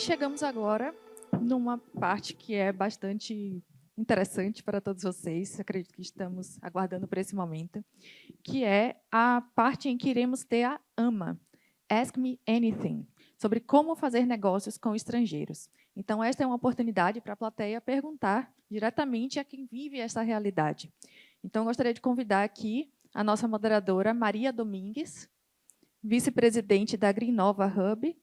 chegamos agora numa parte que é bastante interessante para todos vocês. Acredito que estamos aguardando por esse momento, que é a parte em que iremos ter a AMA, Ask Me Anything, sobre como fazer negócios com estrangeiros. Então, esta é uma oportunidade para a plateia perguntar diretamente a quem vive essa realidade. Então, gostaria de convidar aqui a nossa moderadora, Maria Domingues, vice-presidente da Greenova Hub.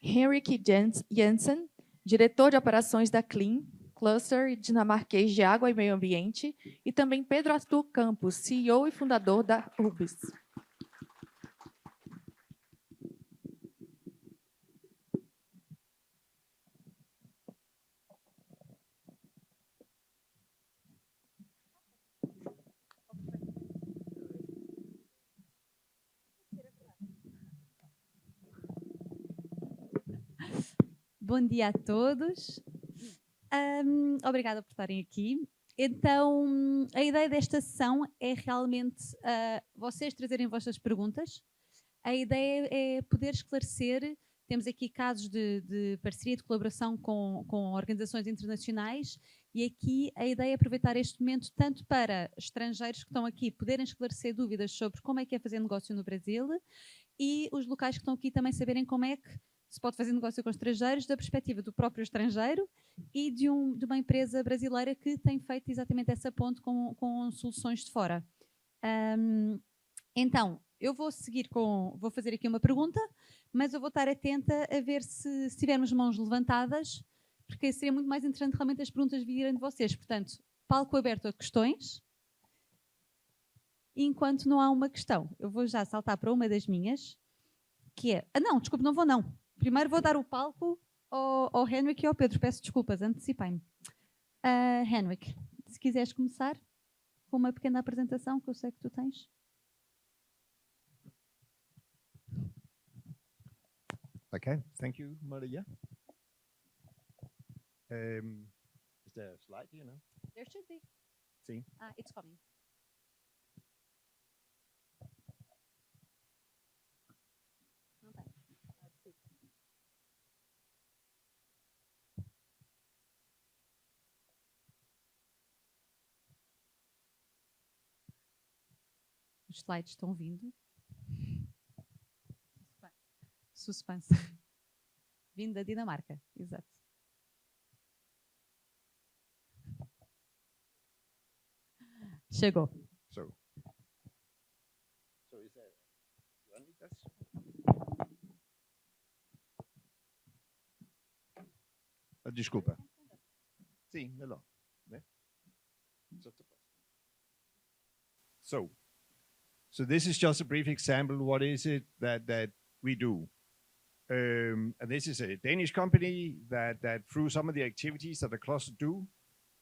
Henrik Jensen, diretor de operações da Clean, cluster dinamarquês de água e meio ambiente, e também Pedro Arthur Campos, CEO e fundador da UBS. Bom dia a todos. Obrigada por estarem aqui. Então, a ideia desta sessão é realmente vocês trazerem vossas perguntas. A ideia é poder esclarecer. Temos aqui casos de parceria, de colaboração com organizações internacionais, e aqui a ideia é aproveitar este momento tanto para estrangeiros que estão aqui poderem esclarecer dúvidas sobre como é que é fazer negócio no Brasil, e os locais que estão aqui também saberem como é que se pode fazer negócio com estrangeiros da perspectiva do próprio estrangeiro e de uma empresa brasileira que tem feito exatamente essa ponte com soluções de fora. Então, eu vou fazer aqui uma pergunta, mas eu vou estar atenta a ver se tivermos mãos levantadas, porque seria muito mais interessante realmente as perguntas virem de vocês. Portanto, palco aberto a questões. Enquanto não há uma questão, eu vou já saltar para uma das minhas, que é... não, desculpe, não vou não. Primeiro vou dar o palco ao Henrik e ao Pedro. Peço desculpas, antecipei-me. Henrik, se quiseres começar com uma pequena apresentação que eu sei que tu tens. Okay, thank you, Maria. Is there a slide here now? There should be. Sim. It's coming. Não tem. Os slides estão vindo. Suspense. Vindo da Dinamarca, exato. Chegou. So is there running this? Desculpa. Sim, melhor, né? So this is just a brief example. What is it that we do? And this is a Danish company that through some of the activities that the cluster do,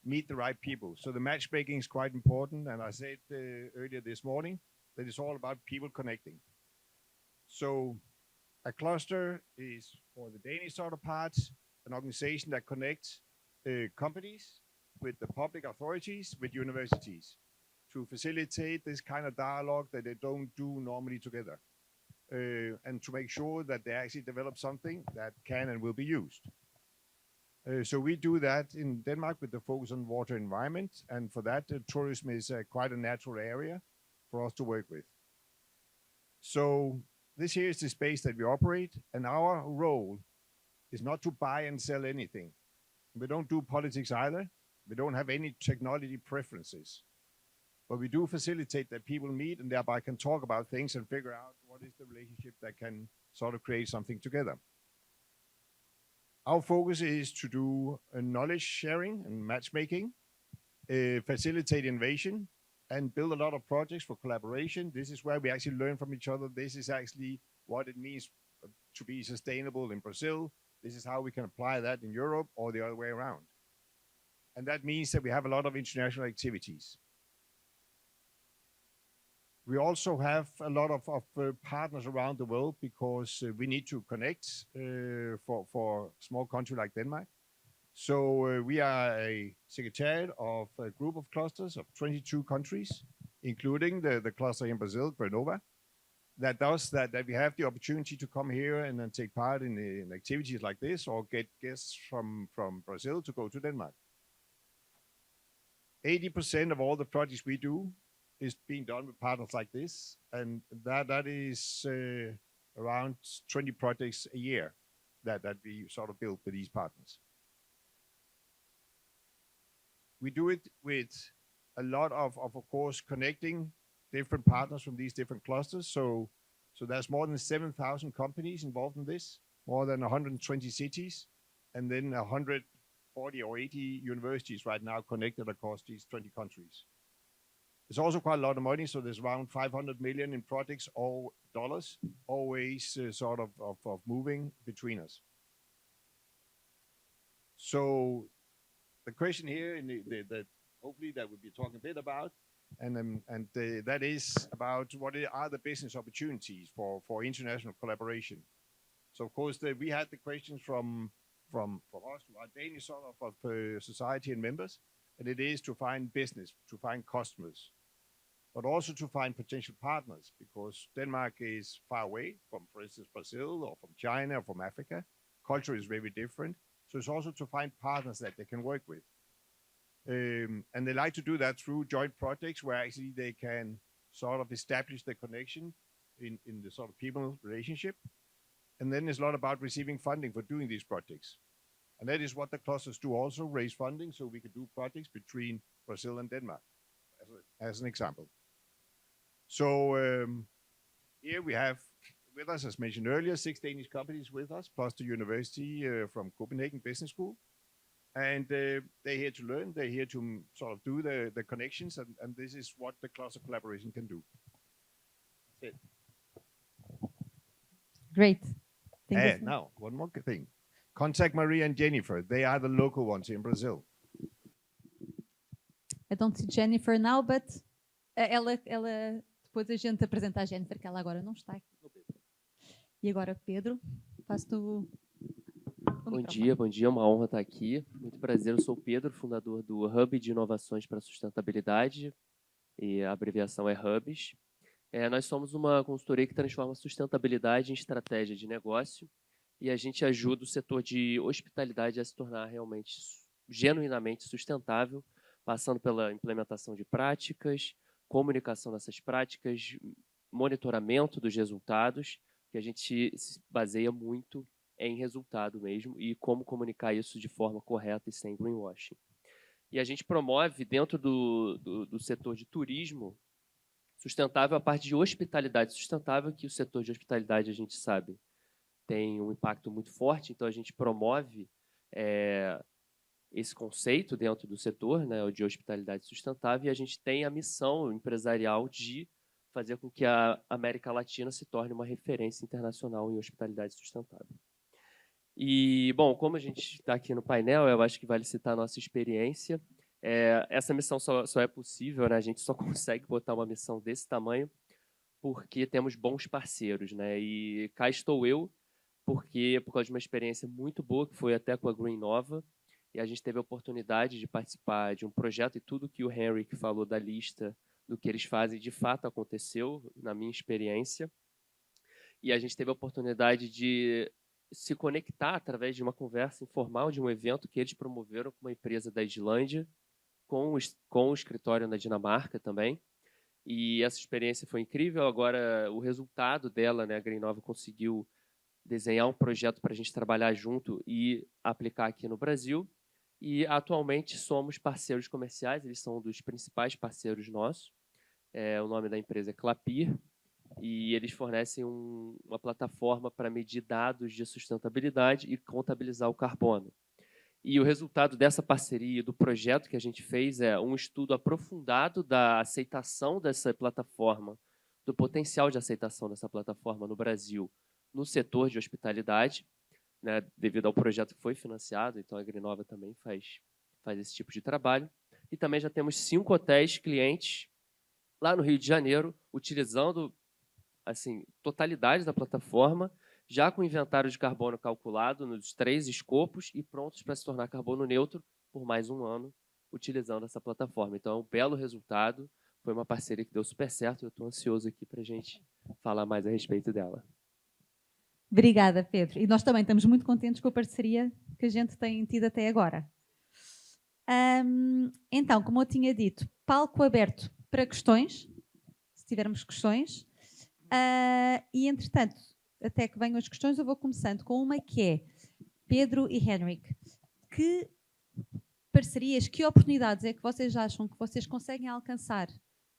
meet the right people. So the matchmaking is quite important. And I said earlier this morning that it's all about people connecting. So a cluster is, for the Danish sort of parts, an organization that connects companies with the public authorities, with universities, to facilitate this kind of dialogue that they don't do normally together. And to make sure that they actually develop something that can and will be used. So we do that in Denmark with the focus on water environment, and for that tourism is quite a natural area for us to work with. So this here is the space that we operate, and our role is not to buy and sell anything. We don't do politics either. We don't have any technology preferences. But we do facilitate that people meet and thereby can talk about things and figure out what is the relationship that can sort of create something together. Our focus is to do knowledge sharing and matchmaking, facilitate innovation, and build a lot of projects for collaboration. This is where we actually learn from each other. This is actually what it means to be sustainable in Brazil. This is how we can apply that in Europe or the other way around. And that means that we have a lot of international activities. We also have a lot of partners around the world because we need to connect for a small country like Denmark. So we are a secretariat of a group of clusters of 22 countries, including the cluster in Brazil, Greenova. that does that we have the opportunity to come here and then take part in activities like this, or get guests from Brazil to go to Denmark. 80% of all the projects we do is being done with partners like this, and that is around 20 projects a year that we sort of build with these partners. We do it with a lot of course, connecting different partners from these different clusters. So there's more than 7,000 companies involved in this, more than 120 cities, and then 140 or 80 universities right now connected across these 20 countries. It's also quite a lot of money, so there's around 500 million in projects or dollars, always sort of moving between us. So the question here, that hopefully that we'll be talking a bit about, and that is about what are the business opportunities for international collaboration. So of course we had the questions from us, to our Danish sort of society and members, and it is to find business, to find customers, but also to find potential partners, because Denmark is far away from, for instance, Brazil or from China or from Africa. Culture is very different. So it's also to find partners that they can work with. And they like to do that through joint projects where actually they can sort of establish the connection in the sort of people relationship. And then it's a lot about receiving funding for doing these projects. And that is what the clusters do also, raise funding so we can do projects between Brazil and Denmark, as an example. So here we have with us, as mentioned earlier, 6 Danish companies with us, plus the university from Copenhagen Business School. And they're here to learn, they're here to sort of do the connections, and this is what the cluster collaboration can do. That's it. Great. Thank you. Now, one more thing. Contact Maria and Jennifer. They are the local ones in Brazil. I don't see Jennifer now, but ela depois a gente apresenta a Jennifer, que ela agora não está aqui. E agora, Pedro, faço-te o Bom dia, é uma honra estar aqui. Muito prazer, eu sou o Pedro, fundador do Hub de Inovações para Sustentabilidade, e a abreviação é Hubs. Nós somos uma consultoria que transforma sustentabilidade em estratégia de negócio, e a gente ajuda o setor de hospitalidade a se tornar realmente, genuinamente sustentável, passando pela implementação de práticas, comunicação dessas práticas, monitoramento dos resultados, que a gente se baseia muito em resultado mesmo e como comunicar isso de forma correta e sem greenwashing. E a gente promove dentro do setor de turismo sustentável a parte de hospitalidade sustentável, que o setor de hospitalidade, a gente sabe, tem um impacto muito forte, então a gente promove esse conceito dentro do setor, né, de hospitalidade sustentável, e a gente tem a missão empresarial de fazer com que a América Latina se torne uma referência internacional em hospitalidade sustentável. E, bom, como a gente está aqui no painel, eu acho que vale citar a nossa experiência. Essa missão só é possível, né? A gente só consegue botar uma missão desse tamanho porque temos bons parceiros, né? E cá estou eu, por causa de uma experiência muito boa, que foi até com a Green Nova, e a gente teve a oportunidade de participar de um projeto, e tudo que o Henrik falou da lista do que eles fazem, de fato aconteceu, na minha experiência. E a gente teve a oportunidade de se conectar através de uma conversa informal, de um evento que eles promoveram com uma empresa da Islândia, com o escritório na Dinamarca também. E essa experiência foi incrível. Agora, o resultado dela, né, a Green Nova conseguiu desenhar um projeto para a gente trabalhar junto e aplicar aqui no Brasil. E, atualmente, somos parceiros comerciais, eles são um dos principais parceiros nossos. O nome da empresa é Clapir, e eles fornecem uma plataforma para medir dados de sustentabilidade e contabilizar o carbono. E o resultado dessa parceria, do projeto que a gente fez, é um estudo aprofundado da aceitação dessa plataforma, do potencial de aceitação dessa plataforma no Brasil, no setor de hospitalidade, né, devido ao projeto que foi financiado, então a Green Nova também faz esse tipo de trabalho. E também já temos 5 hotéis clientes lá no Rio de Janeiro, utilizando assim, totalidade da plataforma, já com inventário de carbono calculado nos 3 escopos e prontos para se tornar carbono neutro por mais um ano, utilizando essa plataforma. Então, é um belo resultado, foi uma parceria que deu super certo. Eu estou ansioso aqui para a gente falar mais a respeito dela. Obrigada, Pedro. E nós também estamos muito contentes com a parceria que a gente tem tido até agora. Então, como eu tinha dito, palco aberto para questões, se tivermos questões. E, entretanto, até que venham as questões, eu vou começando com uma que é: Pedro e Henrik, que parcerias, que oportunidades é que vocês acham que vocês conseguem alcançar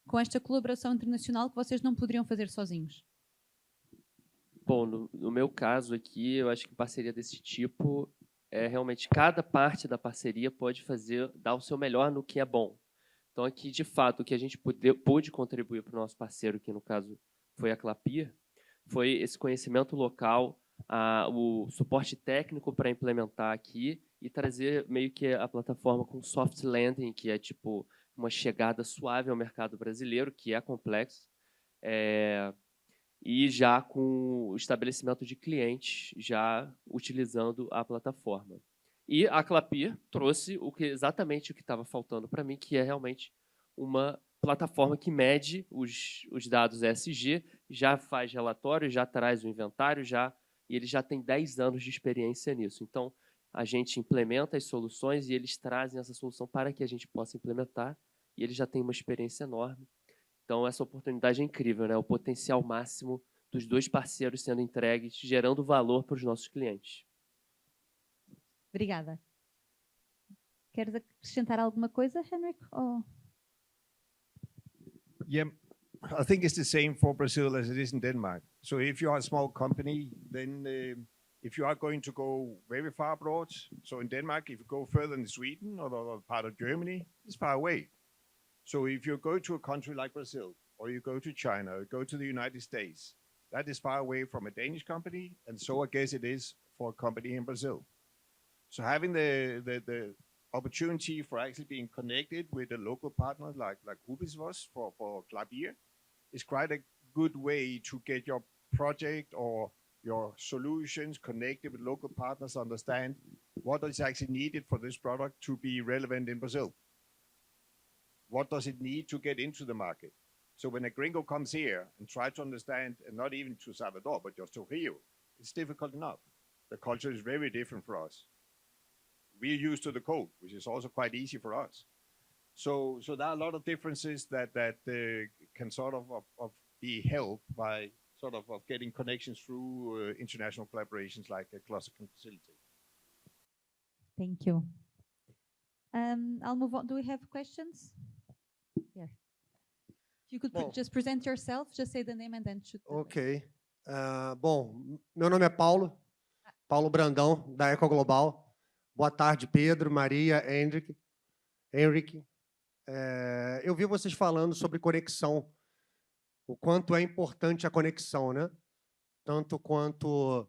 com esta colaboração internacional que vocês não poderiam fazer sozinhos? Bom, no meu caso aqui, eu acho que parceria desse tipo é realmente cada parte da parceria pode dar o seu melhor no que é bom. Então, aqui, de fato, o que a gente pôde contribuir para o nosso parceiro, que no caso foi a Klabir, foi esse conhecimento local, o suporte técnico para implementar aqui e trazer meio que a plataforma com soft landing, que é tipo uma chegada suave ao mercado brasileiro, que é complexo, e já com o estabelecimento de clientes, já utilizando a plataforma. E a Klabir trouxe exatamente o que estava faltando para mim, que é realmente uma plataforma que mede os dados ESG, já faz relatório, já traz o inventário, e ele já tem 10 anos de experiência nisso. Então, a gente implementa as soluções e eles trazem essa solução para que a gente possa implementar, e eles já têm uma experiência enorme. Então, essa oportunidade é incrível, né? O potencial máximo dos dois parceiros sendo entregues, gerando valor para os nossos clientes. Obrigada. Queres acrescentar alguma coisa, Henrik? Yeah, I think it's the same for Brazil as it is in Denmark. So if you are a small company, then if you are going to go very far abroad, so in Denmark, if you go further than Sweden or part of Germany, it's far away. So if you go to a country like Brazil, or you go to China, or you go to the United States, that is far away from a Danish company, and so I guess it is for a company in Brazil. So having the opportunity for actually being connected with a local partner like Rubis was for Klabir is quite a good way to get your project or your solutions connected with local partners, understand what is actually needed for this product to be relevant in Brazil. What does it need to get into the market? So when a gringo comes here and tries to understand, and not even to Salvador, but just to Rio, it's difficult enough. The culture is very different for us. We're used to the code, which is also quite easy for us. So there are a lot of differences that can sort of be helped by sort of getting connections through international collaborations like a cluster can facilitate. Thank you. I'll move on. Do we have questions? Here. If you could just present yourself, just say the name and then shoot. Ok. Bom, meu nome é Paulo Brandão, da Eco Global. Boa tarde, Pedro, Maria, Henrik. Eu vi vocês falando sobre conexão, o quanto é importante a conexão, né? Tanto quanto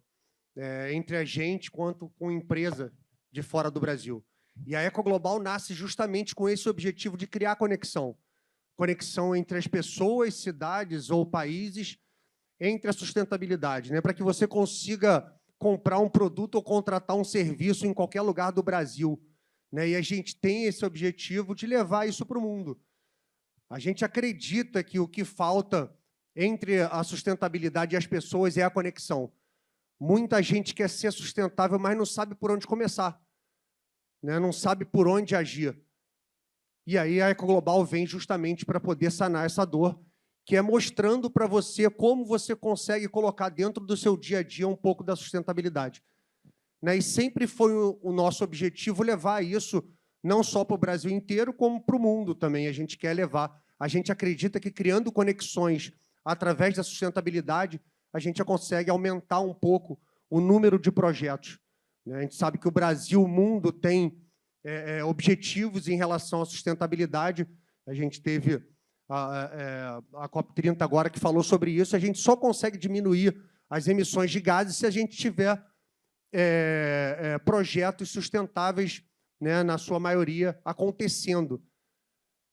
entre a gente, quanto com empresa de fora do Brasil. E a Eco Global nasce justamente com esse objetivo de criar conexão. Conexão entre as pessoas, cidades ou países, entre a sustentabilidade, né? Para que você consiga comprar um produto ou contratar um serviço em qualquer lugar do Brasil, né? E a gente tem esse objetivo de levar isso para o mundo. A gente acredita que o que falta entre a sustentabilidade e as pessoas é a conexão. Muita gente quer ser sustentável, mas não sabe por onde começar, né? Não sabe por onde agir. E aí a Eco Global vem justamente para poder sanar essa dor, que é mostrando para você como você consegue colocar dentro do seu dia a dia um pouco da sustentabilidade. Né? E sempre foi o nosso objetivo levar isso não só para o Brasil inteiro, como para o mundo também. A gente quer levar. A gente acredita que criando conexões através da sustentabilidade, a gente consegue aumentar um pouco o número de projetos. Né? A gente sabe que o Brasil, o mundo, tem objetivos em relação à sustentabilidade. A gente teve a COP30 agora que falou sobre isso. A gente só consegue diminuir as emissões de gases se a gente tiver projetos sustentáveis, né, na sua maioria, acontecendo.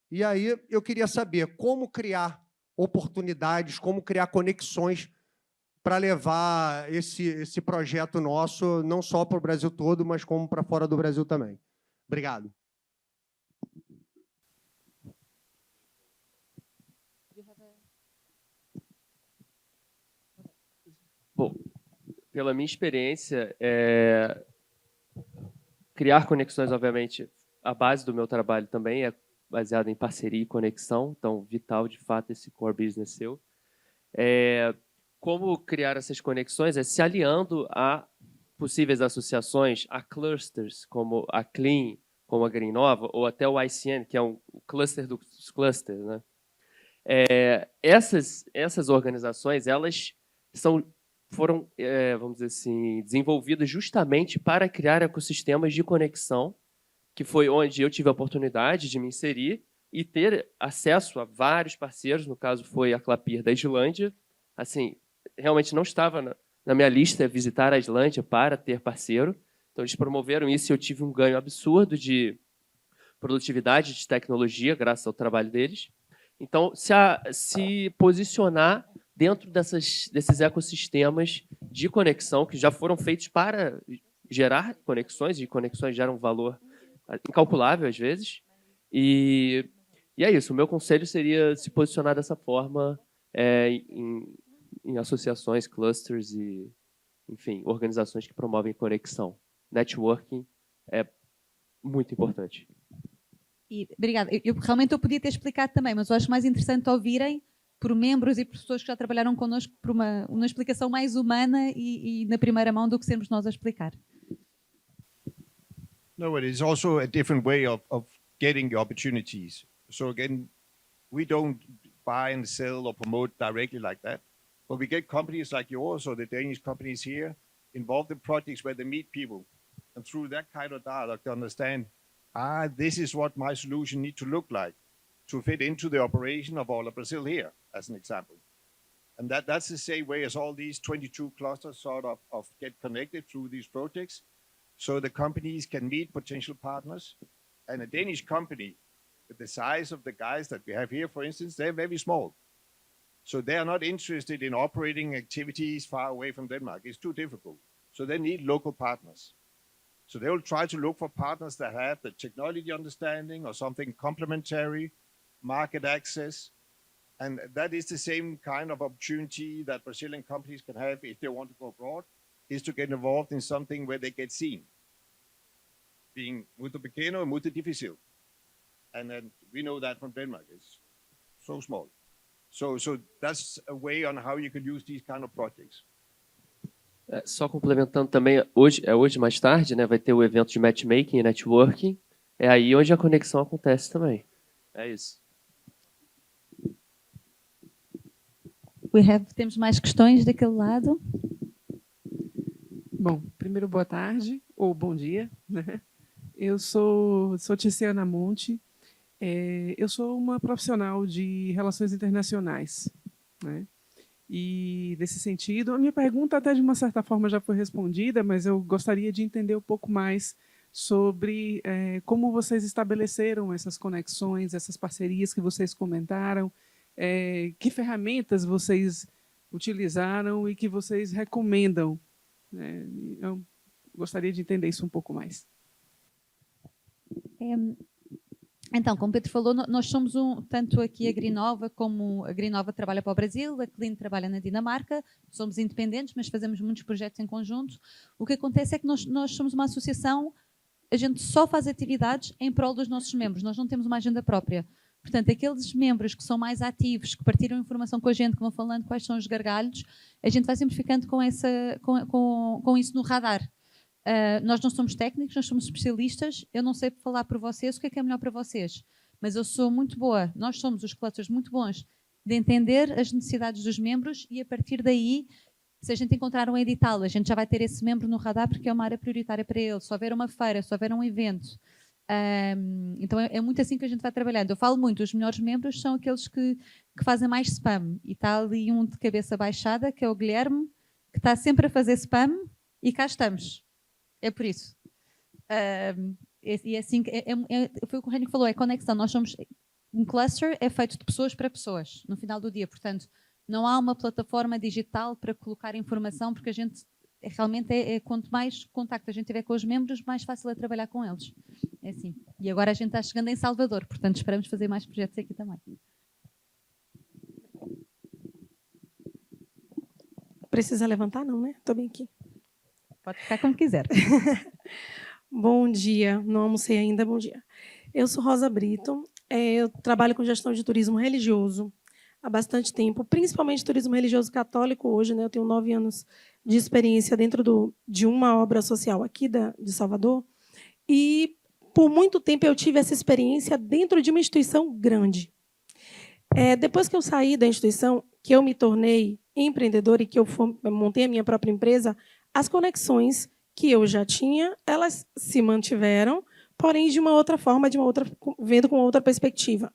E aí eu queria saber como criar oportunidades, como criar conexões para levar esse projeto nosso não só para o Brasil todo, mas como para fora do Brasil também. Obrigado. Bom, pela minha experiência, criar conexões, obviamente, a base do meu trabalho também é baseada em parceria e conexão, então vital, de fato, esse core business seu. Como criar essas conexões? É se aliando a possíveis associações, a clusters, como a Clean, como a GreenNova, ou até o ICN, que é um cluster dos clusters, né? Essas organizações, elas foram, vamos dizer assim, desenvolvidas justamente para criar ecossistemas de conexão, que foi onde eu tive a oportunidade de me inserir e ter acesso a vários parceiros. No caso, foi a Clapir da Islândia. Assim, realmente não estava na minha lista visitar a Islândia para ter parceiro. Então, eles promoveram isso e eu tive um ganho absurdo de produtividade, de tecnologia, graças ao trabalho deles. Então, se posicionar dentro desses ecossistemas de conexão que já foram feitos para gerar conexões, e conexões geram um valor incalculável às vezes. E é isso. O meu conselho seria se posicionar dessa forma em associações, clusters e, enfim, organizações que promovem conexão. Networking é muito importante. Obrigada. Realmente eu podia ter explicado também, mas eu acho mais interessante ouvirem por membros e por pessoas que já trabalharam connosco por uma explicação mais humana e na primeira mão do que sermos nós a explicar. No, it is also a different way of getting the opportunities. So again, we don't buy and sell or promote directly like that, but we get companies like yours or the Danish companies here involved in projects where they meet people, and through that kind of dialogue to understand, this is what my solution needs to look like to fit into the operation of all of Brazil here, as an example. And that's the same way as all these 22 clusters sort of get connected through these projects. So the companies can meet potential partners. And a Danish company, with the size of the guys that we have here, for instance, they're very small. So they are not interested in operating activities far away from Denmark. It's too difficult. So they need local partners. So they will try to look for partners that have the technology understanding or something complementary, market access. And that is the same kind of opportunity that Brazilian companies can have if they want to go abroad, is to get involved in something where they get seen. Being muito pequeno and muito difícil. And then we know that from Denmark, it's so small. So that's a way on how you could use these kind of projects. Só complementando também, hoje mais tarde, né, vai ter o evento de matchmaking e networking. É aí onde a conexão acontece também. É isso. Temos mais questões daquele lado? Bom, primeiro boa tarde, ou bom dia, né? Eu sou Tiziana Monte, eu sou uma profissional de relações internacionais, né? E, nesse sentido, a minha pergunta até de uma certa forma já foi respondida, mas eu gostaria de entender um pouco mais sobre como vocês estabeleceram essas conexões, essas parcerias que vocês comentaram, que ferramentas vocês utilizaram e que vocês recomendam. Eu gostaria de entender isso um pouco mais. Então, como o Pedro falou, nós somos tanto aqui a GreenNova, como a GreenNova trabalha para o Brasil, a Clean trabalha na Dinamarca, somos independentes, mas fazemos muitos projetos em conjunto. O que acontece é que nós somos uma associação, a gente só faz atividades em prol dos nossos membros, nós não temos uma agenda própria. Portanto, aqueles membros que são mais ativos, que partilham informação com a gente, que vão falando quais são os gargalhos, a gente vai sempre ficando com isso no radar. Nós não somos técnicos, nós somos especialistas. Eu não sei falar por vocês o que é melhor para vocês, mas eu sou muito boa, nós somos os clusters muito bons de entender as necessidades dos membros e a partir daí, se a gente encontrar um edital, a gente já vai ter esse membro no radar porque é uma área prioritária para ele. Se houver uma feira, se houver um evento. Então é muito assim que a gente vai trabalhando. Eu falo muito, os melhores membros são aqueles que fazem mais spam. E está ali um de cabeça baixada, que é o Guilherme, que está sempre a fazer spam e cá estamos. É por isso. E assim, foi o que o Henrique falou, é conexão. Nós somos um cluster, é feito de pessoas para pessoas, no final do dia. Portanto, não há uma plataforma digital para colocar informação, porque a gente realmente quanto mais contacto a gente tiver com os membros, mais fácil é trabalhar com eles. É assim. E agora a gente está chegando em Salvador, portanto esperamos fazer mais projetos aqui também. Precisa levantar, não, né? Estou bem aqui. Pode ficar como quiser. Bom dia, não almocei ainda, bom dia. Eu sou Rosa Brito, eu trabalho com gestão de turismo religioso há bastante tempo, principalmente turismo religioso católico hoje, né? Eu tenho 9 anos de experiência dentro de uma obra social aqui de Salvador, e por muito tempo eu tive essa experiência dentro de uma instituição grande. Depois que eu saí da instituição, que eu me tornei empreendedora e que eu montei a minha própria empresa, as conexões que eu já tinha, elas se mantiveram, porém de uma outra forma, vendo com outra perspectiva.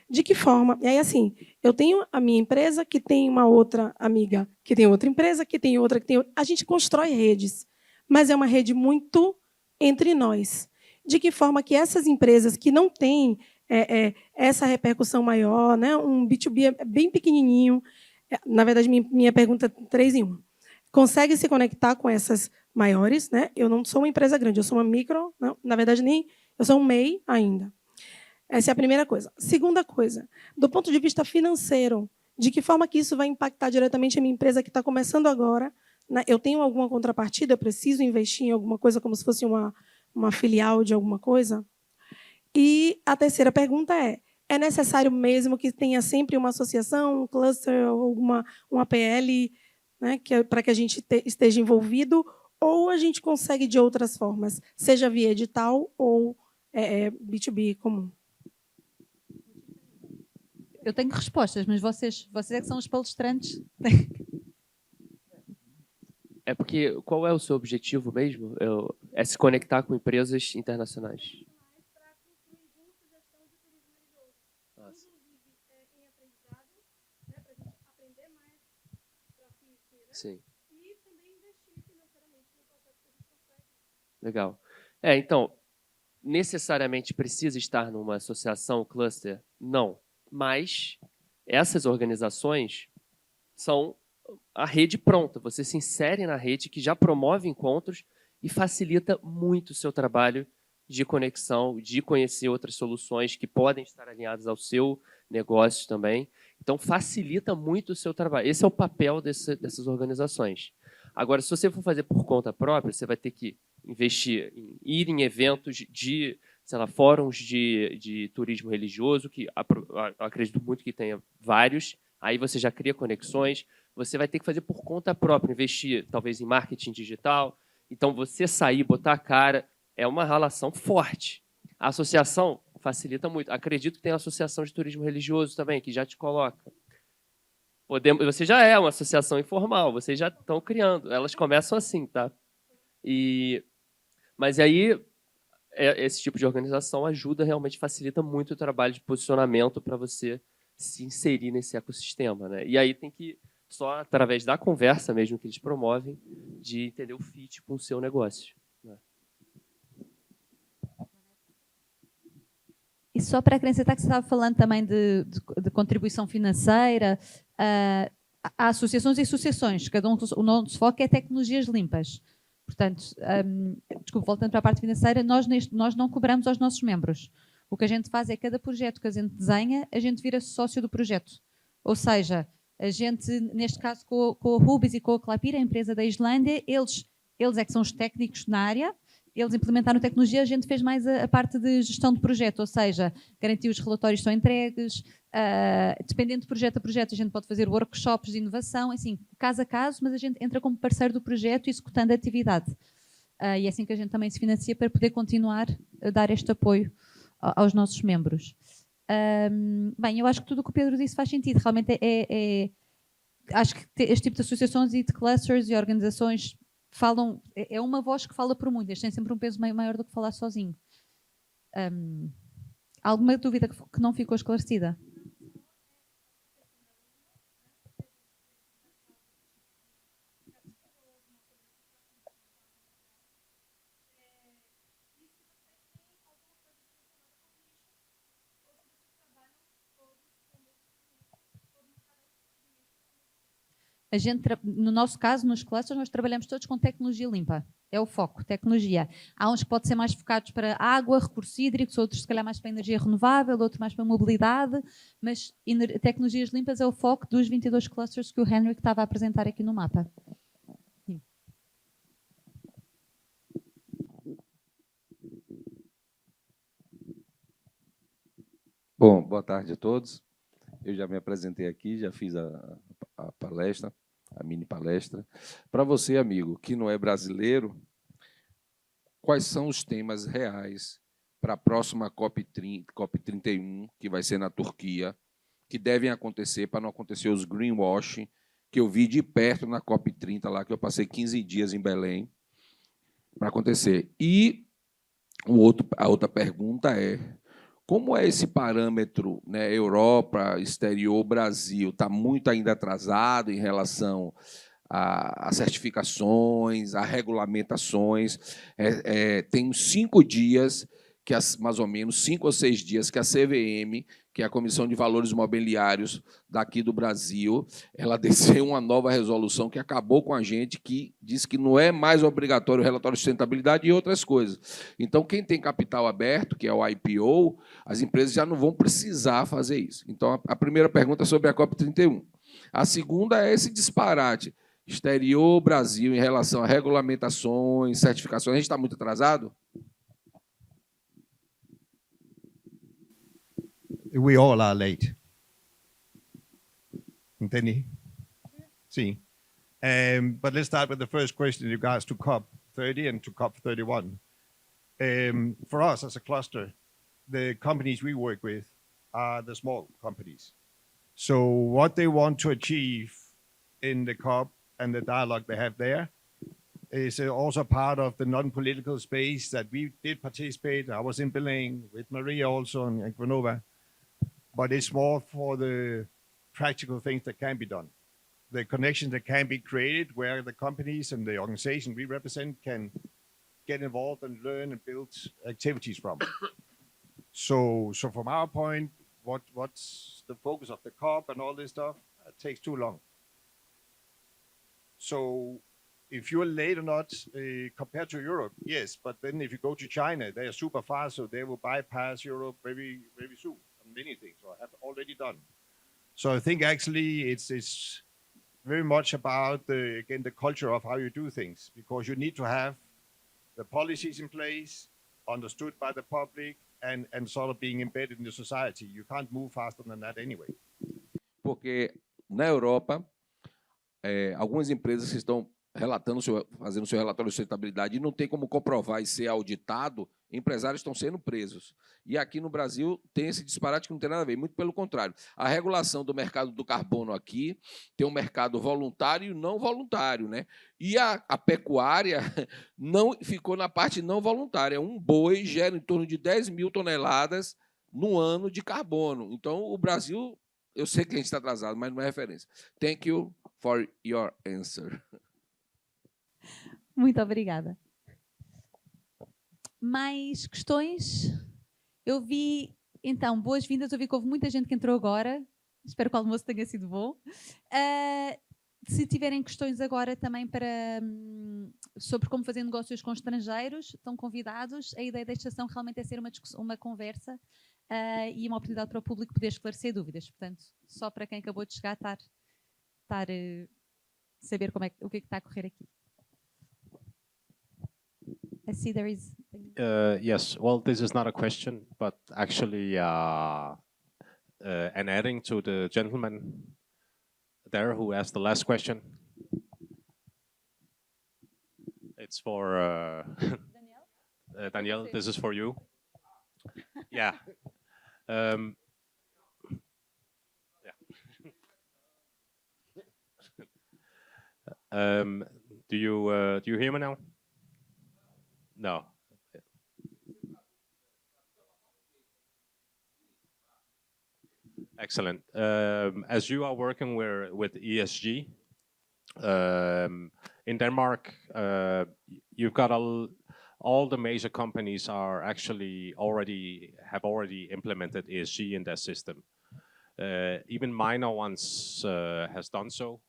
De que forma? E aí, assim, eu tenho a minha empresa, que tem uma outra amiga, que tem outra empresa, que tem outra, que tem outra. A gente constrói redes, mas é uma rede muito entre nós. De que forma que essas empresas que não têm essa repercussão maior, né? Um B2B é bem pequenininho, na verdade, minha pergunta é 3 em 1. Consegue se conectar com essas maiores, né? Eu não sou uma empresa grande, eu sou uma micro, não, na verdade, eu sou um MEI ainda. Essa é a primeira coisa. Segunda coisa, do ponto de vista financeiro, de que forma que isso vai impactar diretamente a minha empresa que está começando agora? Né? Eu tenho alguma contrapartida? Eu preciso investir em alguma coisa como se fosse uma filial de alguma coisa? E a terceira pergunta é necessário mesmo que tenha sempre uma associação, um cluster, uma APL, né, para que a gente esteja envolvido, ou a gente consegue de outras formas, seja via edital ou B2B comum? Eu tenho respostas, mas vocês é que são os palestrantes. É porque qual é o seu objetivo mesmo? É se conectar com empresas internacionais. Sim. E também investir financeiramente no processo que a gente consegue. Legal. Então, necessariamente precisa estar numa associação, cluster? Não. Mas essas organizações são a rede pronta. Você se insere na rede que já promove encontros e facilita muito o seu trabalho de conexão, de conhecer outras soluções que podem estar alinhadas ao seu negócio também. Então, facilita muito o seu trabalho. Esse é o papel dessas organizações. Agora, se você for fazer por conta própria, você vai ter que investir ir em eventos de, sei lá, fóruns de turismo religioso, que acredito muito que tenha vários. Aí você já cria conexões. Você vai ter que fazer por conta própria, investir talvez em marketing digital. Então, você sair, botar a cara, é uma relação forte. A associação facilita muito. Acredito que tem a associação de turismo religioso também, que já te coloca. Você já é uma associação informal, vocês já estão criando. Elas começam assim, tá? Mas aí, esse tipo de organização ajuda, realmente facilita muito o trabalho de posicionamento para você se inserir nesse ecossistema, né? E aí tem que, só através da conversa mesmo que eles promovem, de entender o fit com o seu negócio. Né? E só para acrescentar que você estava falando também de contribuição financeira, há associações e associações, cada um, o nosso foco é tecnologias limpas. Portanto, desculpa, voltando para a parte financeira, nós não cobramos aos nossos membros. O que a gente faz é, cada projeto que a gente desenha, a gente vira sócio do projeto. Ou seja, a gente, neste caso, com a Rubis e com a Clapira, a empresa da Islândia, eles é que são os técnicos na área, eles implementaram tecnologia, a gente fez mais a parte de gestão de projeto, ou seja, garantir os relatórios são entregues, dependendo de projeto a projeto, a gente pode fazer workshops de inovação, assim, caso a caso, mas a gente entra como parceiro do projeto, executando a atividade. E é assim que a gente também se financia para poder continuar a dar este apoio aos nossos membros. Bem, eu acho que tudo o que o Pedro disse faz sentido. Realmente acho que este tipo de associações e de clusters e organizações falam, é uma voz que fala por muitas, tem sempre um peso maior do que falar sozinho. Alguma dúvida que não ficou esclarecida? No nosso caso, nos clusters, nós trabalhamos todos com tecnologia limpa. É o foco, tecnologia. Há uns que podem ser mais focados para água, recursos hídricos, outros se calhar mais para energia renovável, outros mais para mobilidade, mas tecnologias limpas é o foco dos 22 clusters que o Henrik estava a apresentar aqui no mapa. Sim. Bom, boa tarde a todos. Eu já me apresentei aqui, já fiz a palestra, a mini palestra. Para você, amigo, que não é brasileiro, quais são os temas reais para a próxima COP31, que vai ser na Turquia, que devem acontecer para não acontecer os greenwashing, que eu vi de perto na COP30, lá que eu passei 15 dias em Belém, para acontecer. E a outra pergunta é, como é esse parâmetro, né, Europa, exterior, Brasil? Está muito ainda atrasado em relação a certificações, a regulamentações. Tem 5 dias, mais ou menos 5 ou 6 dias, que a CVM, que é a Comissão de Valores Mobiliários daqui do Brasil, ela desceu uma nova resolução que acabou com a gente, que diz que não é mais obrigatório o relatório de sustentabilidade e outras coisas. Então, quem tem capital aberto, que é o IPO, as empresas já não vão precisar fazer isso. Então, a primeira pergunta é sobre a COP31. A segunda é esse disparate exterior, Brasil, em relação a regulamentações, certificações. A gente está muito atrasado? We all are late. Entendi? Sim. But let's start with the first question in regards to COP30 and to COP31. For us as a cluster, the companies we work with are the small companies. So what they want to achieve in the COP and the dialogue they have there is also part of the non-political space that we did participate. I was in Belém with Maria also in Granova. But it's more for the practical things that can be done. The connections that can be created where the companies and the organization we represent can get involved and learn and build activities from. So from our point, what's the focus of the COP and all this stuff? It takes too long. So if you're late or not, compared to Europe, yes, but then if you go to China, they are super fast, so they will bypass Europe very, very soon. Many things, or have already done. So I think actually it's very much about the culture of how you do things, because you need to have the policies in place, understood by the public, and sort of being embedded in the society. You can't move faster than that anyway. Porque na Europa, algumas empresas que estão fazendo seu relatório de sustentabilidade e não tem como comprovar e ser auditado, empresários estão sendo presos. E aqui no Brasil tem esse disparate que não tem nada a ver, muito pelo contrário. A regulação do mercado do carbono aqui tem um mercado voluntário e não voluntário, né? E a pecuária não ficou na parte não voluntária. Um boi gera em torno de 10 mil toneladas no ano de carbono. Então, o Brasil, eu sei que a gente está atrasado, mas não é referência. Thank you for your answer. Muito obrigada. Mais questões? Eu vi, então, boas-vindas. Eu vi que houve muita gente que entrou agora. Espero que o almoço tenha sido bom. Se tiverem questões agora também sobre como fazer negócios com estrangeiros, estão convidados. A ideia da estação realmente é ser uma conversa e uma oportunidade para o público poder esclarecer dúvidas. Portanto, só para quem acabou de chegar, saber o que está a correr aqui. I see there is. Yes, well, this is not a question, but actually an adding to the gentleman there who asked the last question. It's for Danielle. Danielle, this is for you. Yeah. Do you hear me now? No. Excellent. As you are working with ESG, in Denmark, you've got all the major companies are actually have already implemented ESG in their system. Even minor ones has done so.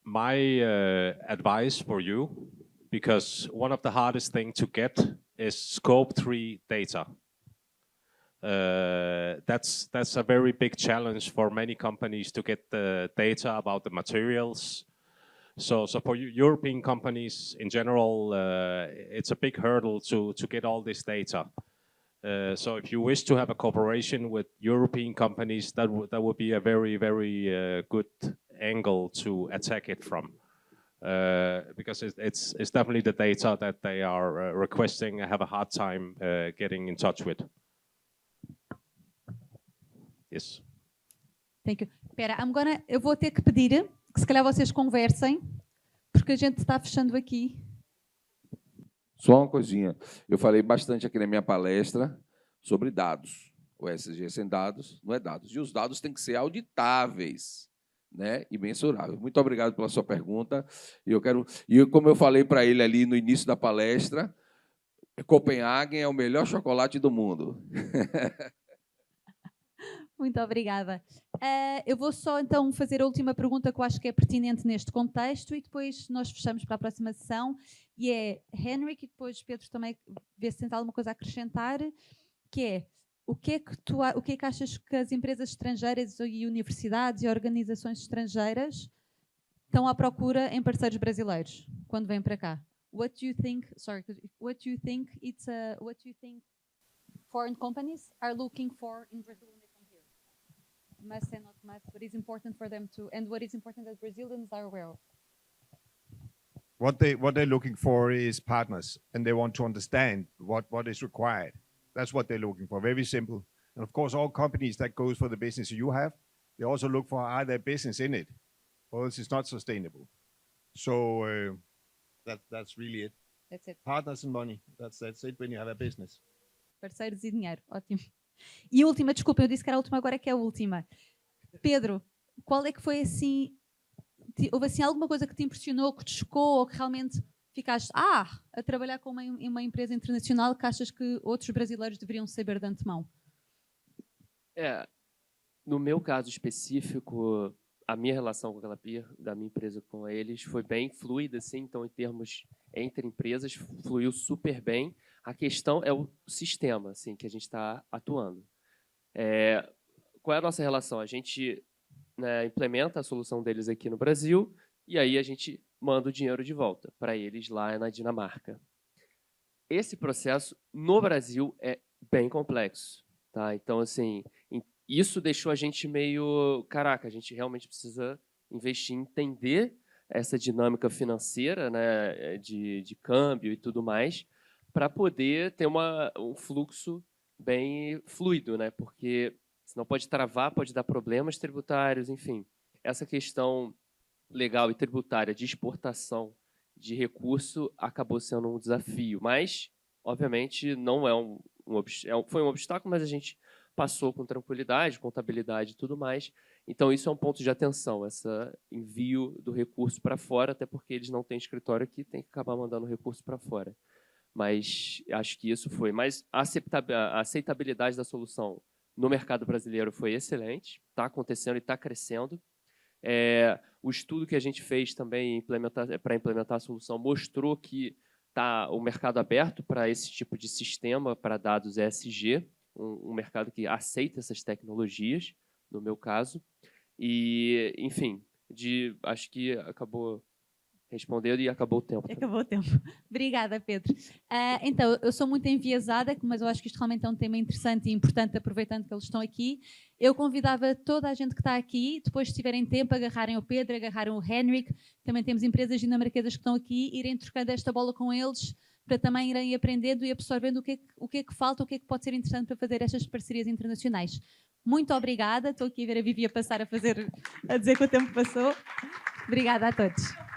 My advice for you, because one of the hardest things to get is Scope 3 data. That's a very big challenge for many companies to get the data about the materials. So for European companies in general, it's a big hurdle to get all this data. So if you wish to have a cooperation with European companies, that would be a very, very good angle to attack it from. Because it's definitely the data that they are requesting. I have a hard time getting in touch with. Yes. Thank you. Espera, eu vou ter que pedir que se calhar vocês conversem, porque a gente está fechando aqui. Só uma coisinha. Eu falei bastante aqui na minha palestra sobre dados. O ESG sem dados não é dados. E os dados têm que ser auditáveis, né, e mensuráveis. Muito obrigado pela sua pergunta. E como eu falei para ele ali no início da palestra, Copenhagen é o melhor chocolate do mundo. Muito obrigada. Eu vou só então fazer a última pergunta que eu acho que é pertinente neste contexto e depois nós fechamos para a próxima sessão. E é Henrik, e depois Pedro também vê se tem alguma coisa a acrescentar, que é o que é que achas que as empresas estrangeiras e universidades e organizações estrangeiras estão à procura em parceiros brasileiros quando vêm para cá? What do you think foreign companies are looking for in Brazil when they come here? Must and not must, what is important for them to, and what is important that Brazilians are aware of? What they're looking for is partners, and they want to understand what is required. That's what they're looking for. Very simple. And of course, all companies that goes for the business you have, they also look for are there business in it, or else it's not sustainable. So that's really it. That's it. Partners and money. That's it when you have a business. Parceiros e dinheiro. Ótimo. E a última, desculpa, eu disse que era a última, agora é que é a última. Pedro, qual é que foi assim? Houve assim alguma coisa que te impressionou, que te chocou, ou que realmente ficaste a trabalhar com uma empresa internacional que achas que outros brasileiros deveriam saber de antemão? No meu caso específico, a minha relação com a Galapir, da minha empresa com eles, foi bem fluida, assim, então em termos entre empresas, fluiu super bem. A questão é o sistema, assim, que a gente está atuando. Qual é a nossa relação? A gente, né, implementa a solução deles aqui no Brasil e aí a gente manda o dinheiro de volta para eles lá na Dinamarca. Esse processo no Brasil é bem complexo, tá? Então, assim, isso deixou a gente meio, caraca, a gente realmente precisa investir em entender essa dinâmica financeira, né, de câmbio e tudo mais, para poder ter um fluxo bem fluido, né? Porque senão pode travar, pode dar problemas tributários, enfim. Essa questão legal e tributária de exportação de recurso acabou sendo um desafio, mas, obviamente, não foi um obstáculo, mas a gente passou com tranquilidade, contabilidade e tudo mais. Então, isso é um ponto de atenção, esse envio do recurso para fora, até porque eles não têm escritório aqui, tem que acabar mandando o recurso para fora. Mas acho que isso foi. Mas a aceitabilidade da solução no mercado brasileiro foi excelente, está acontecendo e está crescendo. O estudo que a gente fez também para implementar a solução mostrou que está o mercado aberto para esse tipo de sistema, para dados ESG, um mercado que aceita essas tecnologias, no meu caso. E, enfim, acho que acabou respondendo e acabou o tempo. Acabou o tempo. Obrigada, Pedro. Então, eu sou muito enviesada, mas eu acho que isto realmente é um tema interessante e importante, aproveitando que eles estão aqui. Eu convidava toda a gente que está aqui, depois, se tiverem tempo, agarrarem o Pedro, agarrarem o Henrik. Também temos empresas dinamarquesas que estão aqui, irem trocando esta bola com eles, para também irem aprendendo e absorvendo o que é que falta, o que é que pode ser interessante para fazer estas parcerias internacionais. Muito obrigada. Estou aqui a ver a Vivi a passar a dizer que o tempo passou. Obrigada a todos.